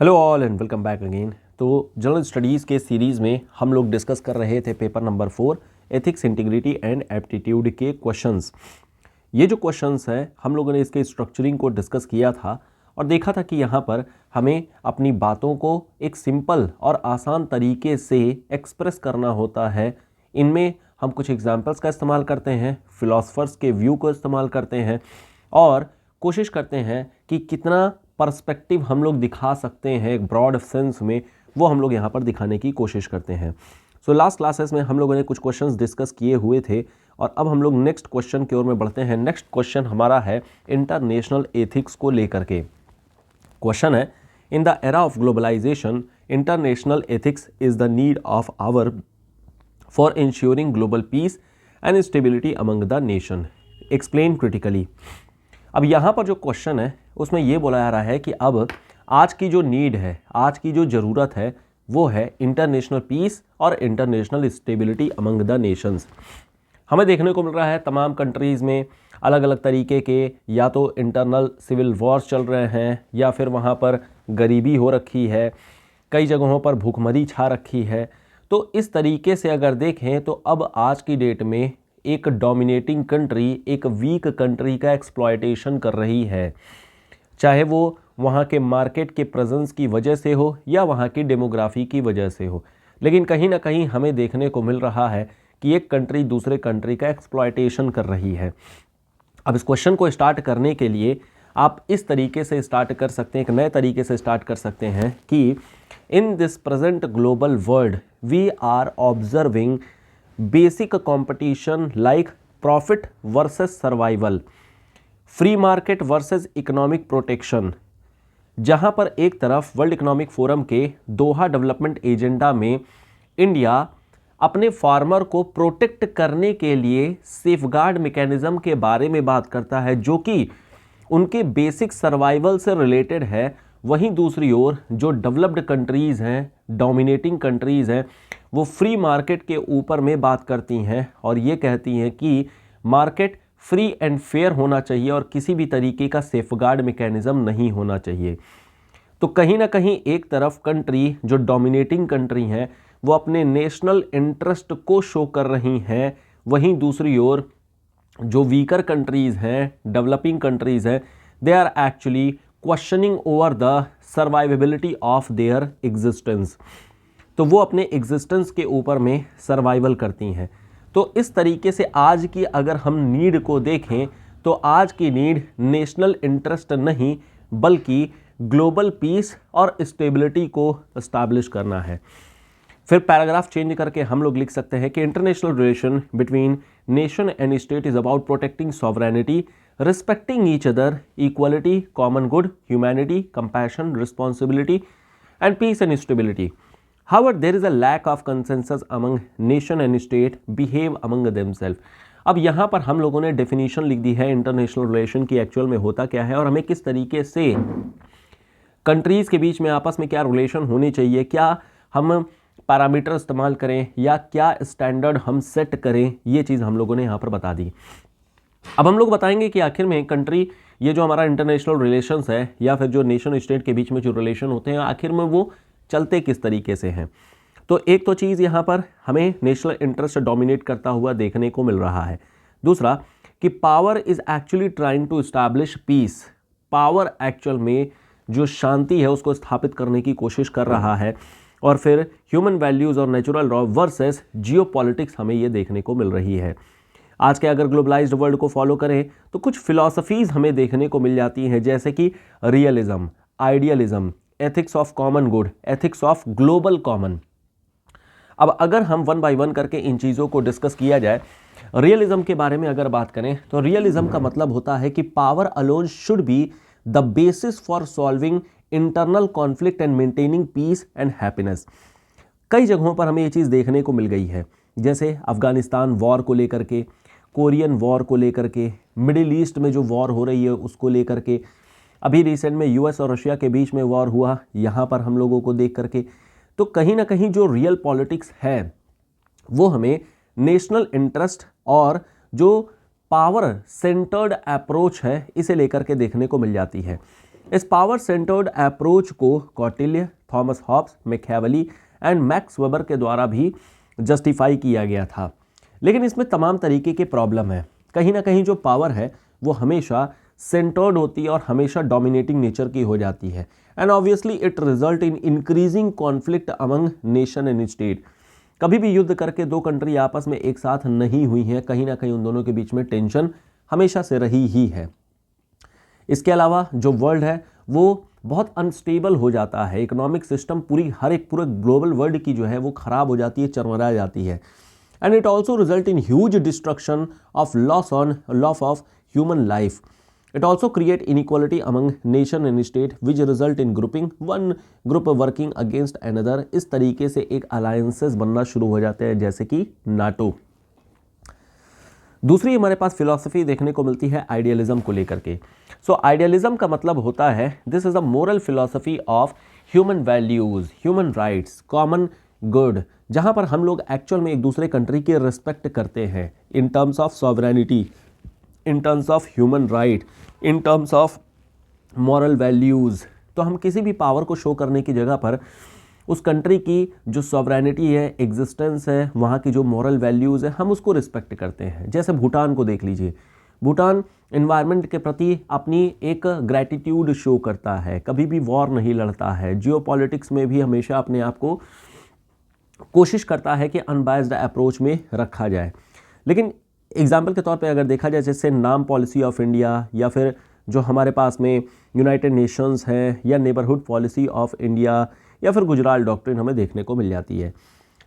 Hello all and welcome back again. तो general studies के series में हम लोग डिस्कस कर रहे थे paper number 4 ethics, integrity and aptitude के क्वेश्चंस। ये जो क्वेश्चंस हैं हम लोगों ने इसके स्ट्रक्चरिंग को डिस्कस किया था और देखा था कि यहाँ पर हमें अपनी बातों को एक सिंपल और आसान तरीके से एक्सप्रेस करना होता है। इनमें हम कुछ एग्जाम्पल्स का इस्तेमाल करते हैं, फिलोसफर्स के व्यू को इस्तेमाल करते हैं और कोशिश करते हैं कि कितना पर्सपेक्टिव हम लोग दिखा सकते हैं एक ब्रॉड सेंस में, वो हम लोग यहाँ पर दिखाने की कोशिश करते हैं। सो लास्ट क्लासेस में हम लोगों ने कुछ क्वेश्चंस डिस्कस किए हुए थे और अब हम लोग नेक्स्ट क्वेश्चन की ओर में बढ़ते हैं। नेक्स्ट क्वेश्चन हमारा है इंटरनेशनल एथिक्स को लेकर के। क्वेश्चन है, in the era of globalisation international ethics is the need of hour for ensuring global peace and stability among the nation, explain critically. अब यहाँ पर जो क्वेश्चन है उसमें ये बोला जा रहा है कि अब आज की जो नीड है, आज की जो ज़रूरत है वो है इंटरनेशनल पीस और international stability among the Nations. हमें देखने को मिल रहा है तमाम कंट्रीज़ में अलग अलग तरीके के या तो इंटरनल सिविल वॉर्स चल रहे हैं या फिर वहाँ पर गरीबी हो रखी है, कई जगहों पर भूखमरी छा रखी है। तो इस तरीके से अगर देखें तो अब आज की डेट में एक डोमिनेटिंग कंट्री एक वीक कंट्री का एक्सप्लॉयटेशन कर रही है, चाहे वो वहाँ के मार्केट के प्रेजेंस की वजह से हो या वहाँ की डेमोग्राफी की वजह से हो। लेकिन कहीं ना कहीं हमें देखने को मिल रहा है कि एक कंट्री दूसरे कंट्री का एक्सप्लॉयटेशन कर रही है। अब इस क्वेश्चन को स्टार्ट करने के लिए आप इस तरीके से स्टार्ट कर सकते हैं, एक नए तरीके से स्टार्ट कर सकते हैं कि in this present global world we are observing basic competition like profit versus survival, free market versus economic protection. जहां पर एक तरफ वर्ल्ड इकोनॉमिक फोरम के दोहा डेवलपमेंट एजेंडा में इंडिया अपने फार्मर को प्रोटेक्ट करने के लिए सेफगार्ड मैकेनिज्म के बारे में बात करता है जो कि उनके बेसिक सर्वाइवल से रिलेटेड है, वहीं दूसरी ओर जो डेवलप्ड कंट्रीज़ हैं, डोमिनेटिंग कंट्रीज़ हैं, वो फ्री मार्केट के ऊपर में बात करती हैं और ये कहती हैं कि मार्केट फ्री एंड फेयर होना चाहिए और किसी भी तरीके का सेफगार्ड मैकेनिज्म नहीं होना चाहिए। तो कहीं ना कहीं एक तरफ कंट्री जो डोमिनेटिंग कंट्री हैं वो अपने नेशनल इंटरेस्ट को शो कर रही हैं, वहीं दूसरी ओर जो वीकर कंट्रीज़ हैं, डेवलपिंग कंट्रीज़ हैं, they are actually questioning over the survivability of their existence. तो वो अपने एग्जिस्टेंस के ऊपर में सर्वाइवल करती हैं। तो इस तरीके से आज की अगर हम नीड को देखें तो आज की नीड नेशनल इंटरेस्ट नहीं बल्कि ग्लोबल पीस और स्टेबिलिटी को एस्टैब्लिश करना है। फिर पैराग्राफ चेंज करके हम लोग लिख सकते हैं कि international relation between nation and state is about protecting sovereignty, respecting each other, equality, common good, humanity, compassion, responsibility and peace and stability. However, there is a lack of consensus among nation and state behave among themselves. अब यहाँ पर हम लोगों ने definition लिख दी है international relation की actual में होता क्या है और हमें किस तरीके से कंट्रीज़ के बीच में आपस में क्या रिलेशन होनी चाहिए, क्या हम पैरामीटर इस्तेमाल करें या क्या स्टैंडर्ड हम सेट करें, ये चीज़ हम लोगों ने यहाँ पर बता दी। अब हम लोग बताएंगे कि आखिर में कंट्री ये जो हमारा इंटरनेशनल रिलेशंस है या फिर जो नेशन स्टेट के बीच में जो रिलेशन होते हैं आखिर में वो चलते किस तरीके से हैं। तो एक तो चीज़ यहाँ पर हमें नेशनल इंटरेस्ट डोमिनेट करता हुआ देखने को मिल रहा है। दूसरा कि power is actually trying to establish peace, power actual में जो शांति है उसको स्थापित करने की कोशिश कर रहा है। और फिर ह्यूमन वैल्यूज़ और नेचुरल लॉ वर्सेस जियोपॉलिटिक्स हमें ये देखने को मिल रही है। आज के अगर ग्लोबलाइज्ड वर्ल्ड को फॉलो करें तो कुछ फिलॉसफीज़ हमें देखने को मिल जाती हैं जैसे कि realism, idealism, ethics of common good, ethics of global common. अब अगर हम वन बाय वन करके इन चीज़ों को डिस्कस किया जाए, रियलिज्म के बारे में अगर बात करें तो रियलिज्म का मतलब होता है कि power alone should be the basis for solving internal conflict and maintaining peace and happiness. कई जगहों पर हमें ये चीज़ देखने को मिल गई है, जैसे अफगानिस्तान वॉर को लेकर के, कोरियन वॉर को लेकर के, मिडिल ईस्ट में जो वॉर हो रही है उसको लेकर के, अभी रिसेंट में यूएस और रशिया के बीच में वॉर हुआ, यहाँ पर हम लोगों को देख करके। तो कहीं ना कहीं जो रियल पॉलिटिक्स है वो हमें नेशनल इंटरेस्ट और जो पावर सेंटर्ड अप्रोच है इसे लेकर के देखने को मिल जाती है। इस पावर सेंटर्ड अप्रोच को Kautilya, Thomas Hobbes, Machiavelli and max weber के द्वारा भी जस्टिफाई किया गया था। लेकिन इसमें तमाम तरीके के प्रॉब्लम है। कहीं ना कहीं जो पावर है वो हमेशा सेंटर्ड होती है और हमेशा डोमिनेटिंग नेचर की हो जाती है, and obviously it result in increasing conflict among nation and state. कभी भी युद्ध करके दो कंट्री आपस में एक साथ नहीं हुई हैं, कहीं ना कहीं उन दोनों के बीच में टेंशन हमेशा से रही ही है। इसके अलावा जो वर्ल्ड है वो बहुत अनस्टेबल हो जाता है, इकोनॉमिक सिस्टम पूरे ग्लोबल वर्ल्ड की जो है वो खराब हो जाती है, चरमरा जाती है, and it also result in huge destruction of loss of human life. It also create inequality among nation and state which result in grouping one group working against another। इस तरीके से एक अलायंसेस बनना शुरू हो जाते हैं, जैसे कि नाटो। दूसरी हमारे पास फिलॉसफी देखने को मिलती है आइडियलिज्म को लेकर के। सो आइडियलिज्म का मतलब होता है this is a moral philosophy of human values, human rights, common good, जहां पर हम लोग एक्चुअल में एक दूसरे कंट्री के रिस्पेक्ट करते हैं in terms of sovereignty, in terms of human right, in terms of moral values. तो हम किसी भी पावर को शो करने की जगह पर उस कंट्री की जो सॉवरेनिटी है, एग्जिस्टेंस है, वहाँ की जो मॉरल वैल्यूज़ है, हम उसको रिस्पेक्ट करते हैं। जैसे भूटान को देख लीजिए, भूटान इन्वायरमेंट के प्रति अपनी एक ग्रैटिट्यूड शो करता है, कभी भी वॉर नहीं लड़ता है, जियोपॉलिटिक्स में भी हमेशा अपने आप को कोशिश करता है कि अनबायस्ड अप्रोच में रखा जाए। लेकिन एग्जाम्पल के तौर पे अगर देखा जाए, जैसे नाम पॉलिसी ऑफ इंडिया, या फिर जो हमारे पास में यूनाइटेड नेशंस है, या नेबरहुड पॉलिसी ऑफ इंडिया, या फिर गुजराल डॉक्ट्रिन हमें देखने को मिल जाती है।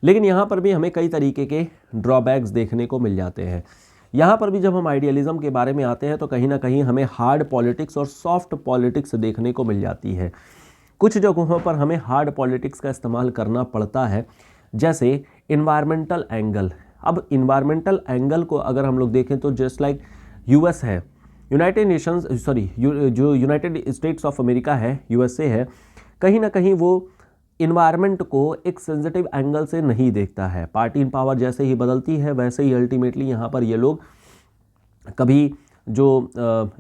लेकिन यहाँ पर भी हमें कई तरीके के ड्रॉबैक्स देखने को मिल जाते हैं। यहाँ पर भी जब हम आइडियलिज्म के बारे में आते हैं तो कहीं ना कहीं हमें हार्ड पॉलिटिक्स और सॉफ्ट पॉलिटिक्स देखने को मिल जाती है। कुछ जगहों पर हमें हार्ड पॉलिटिक्स का इस्तेमाल करना पड़ता है, जैसे इन्वायरमेंटल एंगल। अब इन्वायरमेंटल एंगल को अगर हम लोग देखें तो जस्ट लाइक यूएस है, जो यूनाइटेड स्टेट्स ऑफ अमेरिका है, यूएसए है, कहीं ना कहीं वो इन्वायरमेंट को एक सेंसिटिव एंगल से नहीं देखता है। पार्टी इन पावर जैसे ही बदलती है वैसे ही अल्टीमेटली यहाँ पर ये लोग कभी जो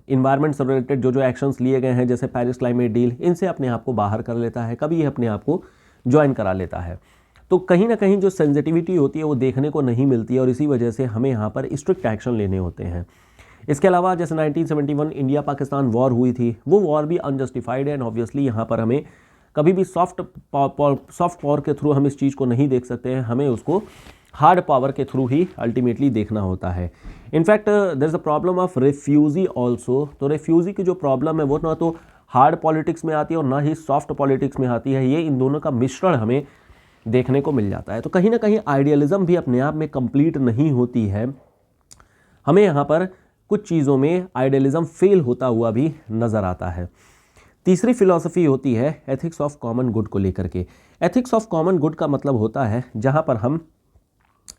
इन्वायरमेंट से रिलेटेड जो एक्शंस लिए गए हैं, जैसे पेरिस क्लाइमेट डील, इनसे अपने आप को बाहर कर लेता है, कभी ये अपने आप को ज्वाइन करा लेता है। तो कहीं ना कहीं जो सेंसिटिविटी होती है वो देखने को नहीं मिलती है, और इसी वजह से हमें यहाँ पर स्ट्रिक्ट एक्शन लेने होते हैं। इसके अलावा जैसे 1971 इंडिया पाकिस्तान वॉर हुई थी, वो वॉर भी अनजस्टिफाइड है, एंड ऑब्वियसली यहाँ पर हमें कभी भी सॉफ्ट पावर के थ्रू हम इस चीज़ को नहीं देख सकते हैं, हमें उसको हार्ड पावर के थ्रू ही अल्टीमेटली देखना होता है। In fact there is a problem of refugee also. तो रेफ्यूजी की जो प्रॉब्लम है वो ना तो हार्ड पॉलिटिक्स में आती है और ना ही सॉफ्ट पॉलिटिक्स में आती है, ये इन दोनों का मिश्रण हमें देखने को मिल जाता है। तो कहीं ना कहीं आइडियलिज्म भी अपने आप में कंप्लीट नहीं होती है, हमें यहाँ पर कुछ चीज़ों में आइडियलिज्म फेल होता हुआ भी नज़र आता है। तीसरी फिलॉसफी होती है एथिक्स ऑफ कॉमन गुड को लेकर के। एथिक्स ऑफ कॉमन गुड का मतलब होता है जहाँ पर हम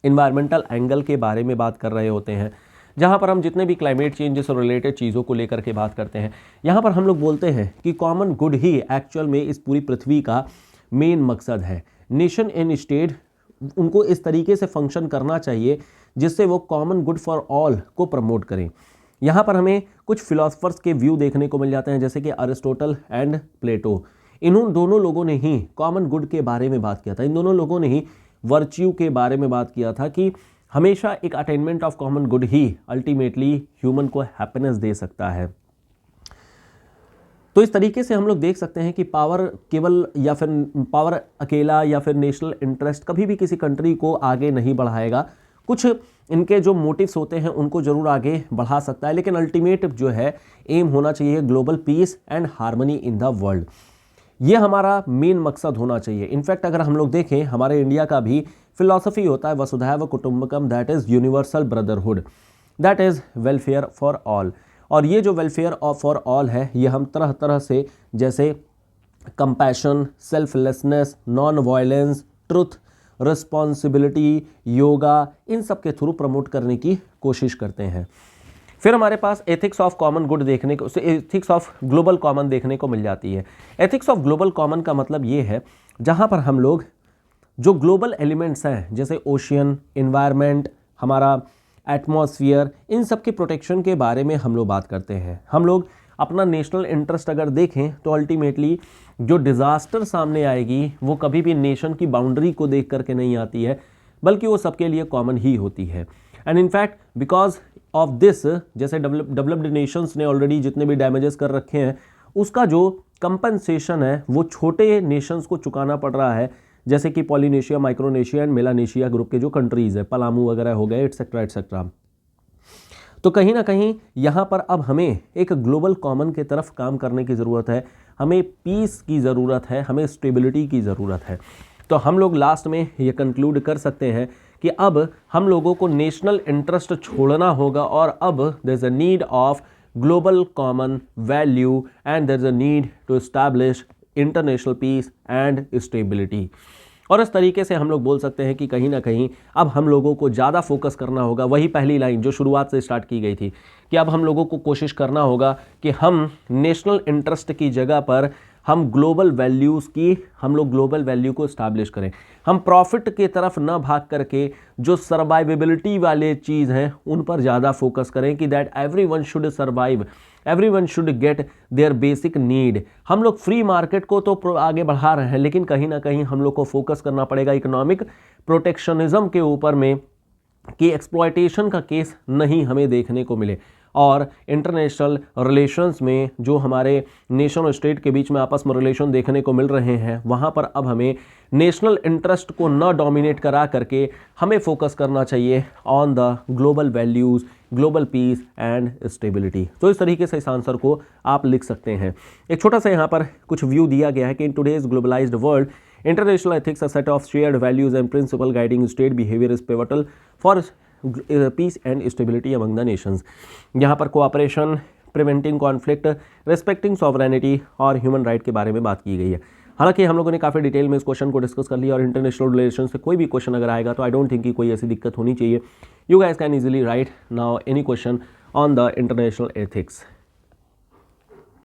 इन्वायरमेंटल एंगल के बारे में बात कर रहे होते हैं, जहाँ पर हम जितने भी क्लाइमेट चेंज से रिलेटेड चीज़ों को लेकर के बात करते हैं, यहाँ पर हम लोग बोलते हैं कि कॉमन गुड ही एक्चुअल में इस पूरी पृथ्वी का मेन मकसद है। नेशन एंड स्टेट उनको इस तरीके से फंक्शन करना चाहिए जिससे वो कॉमन गुड फॉर ऑल को प्रमोट करें। यहाँ पर हमें कुछ फिलोसफर्स के व्यू देखने को मिल जाते हैं, जैसे कि अरिस्टोटल एंड प्लेटो। इन दोनों लोगों ने ही कॉमन गुड के बारे में बात किया था, इन दोनों लोगों ने ही वर्च्यू के बारे में बात किया था कि हमेशा एक attainment of common good he ultimately human को हैप्पीनेस दे सकता है। तो इस तरीके से हम लोग देख सकते हैं कि पावर केवल या फिर पावर अकेला या फिर नेशनल इंटरेस्ट कभी भी किसी कंट्री को आगे नहीं बढ़ाएगा। कुछ इनके जो मोटिव्स होते हैं उनको जरूर आगे बढ़ा सकता है, लेकिन अल्टीमेट जो है एम होना चाहिए global peace and harmony in the world. ये हमारा मेन मकसद होना चाहिए। इनफैक्ट अगर हम लोग देखें, हमारे इंडिया का भी फिलॉसफी होता है वसुधैव कुटुंबकम, that is universal brotherhood, that is welfare for all. और ये जो वेलफेयर फॉर ऑल है ये हम तरह तरह से, जैसे compassion, selflessness, non violence, truth, responsibility, yoga, इन सब के थ्रू प्रमोट करने की कोशिश करते हैं। फिर हमारे पास एथिक्स ऑफ कॉमन गुड देखने को, एथिक्स ऑफ ग्लोबल कॉमन देखने को मिल जाती है। एथिक्स ऑफ ग्लोबल कॉमन का मतलब ये है जहाँ पर हम लोग जो ग्लोबल एलिमेंट्स हैं, जैसे ओशियन, इन्वायरमेंट, हमारा एटमॉस्फेयर, इन सब के प्रोटेक्शन के बारे में हम लोग बात करते हैं। हम लोग अपना नेशनल इंटरेस्ट अगर देखें तो अल्टीमेटली जो डिज़ास्टर सामने आएगी वो कभी भी नेशन की बाउंड्री को देख करके नहीं आती है, बल्कि वो सबके लिए कॉमन ही होती है। And in fact because of this, जैसे डेवलप्ड नेशंस ने ऑलरेडी जितने भी डैमेजेस कर रखे हैं उसका जो कंपनसेशन है वो छोटे नेशंस को चुकाना पड़ रहा है, जैसे कि Polynesia, Micronesia and Melanesia group के जो कंट्रीज़ है, पलामू वगैरह हो गए, एटसेट्रा एटसेट्रा। तो कहीं ना कहीं यहाँ पर अब हमें एक ग्लोबल कॉमन के तरफ काम करने की ज़रूरत है, हमें पीस की ज़रूरत है, हमें स्टेबिलिटी की ज़रूरत है। तो हम लोग लास्ट में ये कंक्लूड कर सकते हैं कि अब हम लोगों को नेशनल इंटरेस्ट छोड़ना होगा और अब there is a need of global common value and there is a need to establish international peace and stability. और इस तरीके से हम लोग बोल सकते हैं कि कहीं ना कहीं अब हम लोगों को ज़्यादा फोकस करना होगा, वही पहली लाइन जो शुरुआत से स्टार्ट की गई थी कि अब हम लोगों को कोशिश करना होगा कि हम नेशनल इंटरेस्ट की जगह पर हम ग्लोबल वैल्यूज़ की, हम लोग ग्लोबल वैल्यू को इस्टेब्लिश करें। हम प्रॉफिट की तरफ न भाग करके जो सर्वाइवेबिलिटी वाले चीज़ हैं उन पर ज़्यादा फोकस करें कि that everyone should survive, everyone should get their basic need. हम लोग फ्री मार्केट को तो आगे बढ़ा रहे हैं, लेकिन कहीं ना कहीं हम लोग को फोकस करना पड़ेगा इकोनॉमिक प्रोटेक्शनिज्म के ऊपर में कि एक्सप्लॉयटेशन का केस नहीं हमें देखने को मिले। और इंटरनेशनल रिलेशंस में जो हमारे नेशन और स्टेट के बीच में आपस में रिलेशन देखने को मिल रहे हैं, वहाँ पर अब हमें नेशनल इंटरेस्ट को न डोमिनेट करा करके हमें फोकस करना चाहिए on the global values, global peace and stability. तो इस तरीके से इस आंसर को आप लिख सकते हैं। एक छोटा सा यहाँ पर कुछ व्यू दिया गया है कि in today's globalised world international ethics a set of shared values and principle guiding state behaviour is pivotal for peace and stability among the nations. यहाँ पर cooperation, preventing conflict, respecting sovereignty और human right के बारे में बात की गई है। हालांकि हम लोगों ने काफ़ी डिटेल में इस क्वेश्चन को डिस्कस कर लिया और इंटरनेशनल रिलेशन से कोई भी क्वेश्चन अगर आएगा तो आई डोंट थिंक कि कोई ऐसी दिक्कत होनी चाहिए। You guys can easily right now any question on the international ethics.